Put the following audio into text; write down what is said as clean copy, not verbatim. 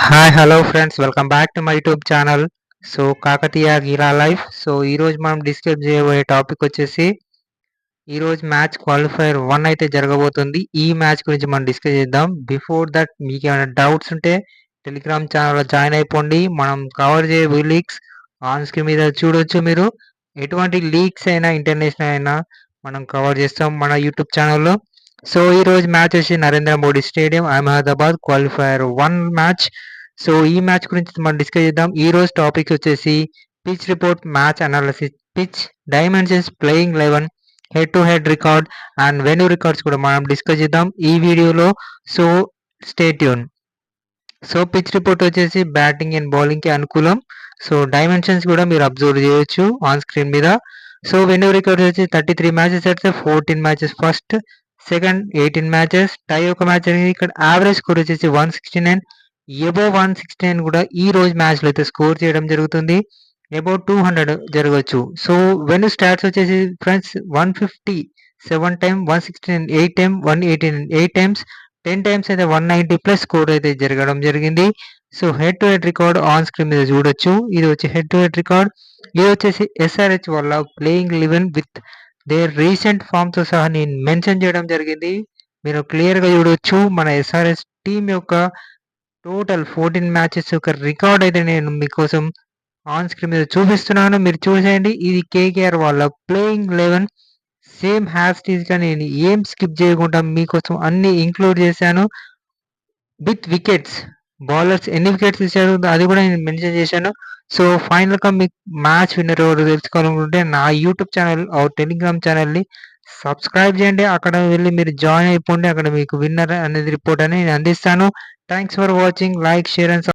Hi hello friends welcome back to my YouTube channel. So Kakatiya గీలా life. So ఈరోజు మనం discuss చేయబోయే topic వచ్చేసి ఈరోజు మ్యాచ్ క్వాలిఫైర్ 1 అయితే జరగబోతుంది. ఈ మ్యాచ్ గురించి మనం డిస్కస్ చేద్దాం. బిఫోర్ దట్ మీకు ఏమైనా డౌట్స్ ఉంటే టెలిగ్రామ్ ఛానల్లో జాయిన్ అయిపోండి. మనం కవర్ చేయబోయే లీగ్స్ ఆన్ స్క్రీన్ మీద చూడొచ్చు. మీరు ఎటువంటి లీగ్స్ అయినా ఇంటర్నేషనల్ అయినా మనం కవర్ చేస్తాం మన యూట్యూబ్ ఛానల్లో. సో ఈరోజు మ్యాచ్ వచ్చి Narendra Modi stadium Ahmedabad qualifier 1 match. So ఈ మ్యాచ్ గురించి మనం డిస్కస్ చేద్దాం. ఈ రోజు టాపిక్ వచ్చేసి pitch report, match analysis, pitch dimensions, playing 11, head to head record and venue records కూడా మనం డిస్కస్ చేద్దాం ఈ వీడియోలో. So stay tune. So pitch report వచ్చేసి బ్యాటింగ్ అండ్ బౌలింగ్కి అనుకూలం. సో డైమెన్షన్స్ కూడా మీరు అబ్జర్వ్ చేయొచ్చు ఆన్ స్క్రీన్ మీద. సో వెన్యూ రికార్డ్స్ వచ్చి 33 మ్యాచెస్ ఆడితే 14 మ్యాచెస్ ఫస్ట్, సెకండ్ 18 మ్యాచెస్, టై ఒక మ్యాచ్ అనేది. ఇక్కడ యావరేజ్ స్కోర్ వచ్చేసి 169, ఎబో 169 కూడా ఈ రోజు మ్యాచ్లో అయితే స్కోర్ చేయడం జరుగుతుంది. అబౌట్ 200 జరగవచ్చు. సో వెన్యూ స్టాట్స్ వచ్చేసి friends 150 7 time, 169 8 time, 118 8 times, 10 times అయితే 190 ప్లస్ స్కోర్ అయితే జరగడం జరిగింది. So head to head record on screen మీద చూడొచ్చు. ఇది వచ్చి హెడ్ టు హెడ్ రికార్డ్. ఇది వచ్చేసి ఎస్ఆర్హెచ్ వల్ల ప్లేయింగ్ 11 విత్ దేర్ రీసెంట్ ఫామ్తో సహా నేను మెన్షన్ చేయడం జరిగింది. మీరు క్లియర్గా చూడొచ్చు మన ఎస్ఆర్హెచ్ టీం యొక్క టోటల్ 14 మ్యాచెస్ యొక్క రికార్డ్ అయితే నేను మీకోసం ఆన్ స్క్రీన్ మీద చూపిస్తున్నాను. మీరు చూసేయండి. ఇది కేకేఆర్ వాళ్ళ ప్లేయింగ్ 11 సేమ్ హ్యాస్టీస్గా నేను ఏం స్కిప్ చేయకుండా మీకోసం అన్ని ఇంక్లూడ్ చేశాను. విత్ వికెట్స్, బౌలర్స్ ఎన్ని వికెట్స్ ఇచ్చారు అది కూడా నేను మెన్షన్ చేశాను. సో ఫైనల్గా మీకు మ్యాచ్ విన్నర్ ఎవరు తెలుసుకోవాలనుకుంటే నా యూట్యూబ్ ఛానల్ టెలిగ్రామ్ ఛానల్ని సబ్స్క్రైబ్ చేయండి. అక్కడ వెళ్ళి మీరు జాయిన్ అయిపోండి. అక్కడ మీకు విన్నర్ అనేది రిపోర్ట్ అనేది నేను అందిస్తాను. Thanks for watching. Like, share and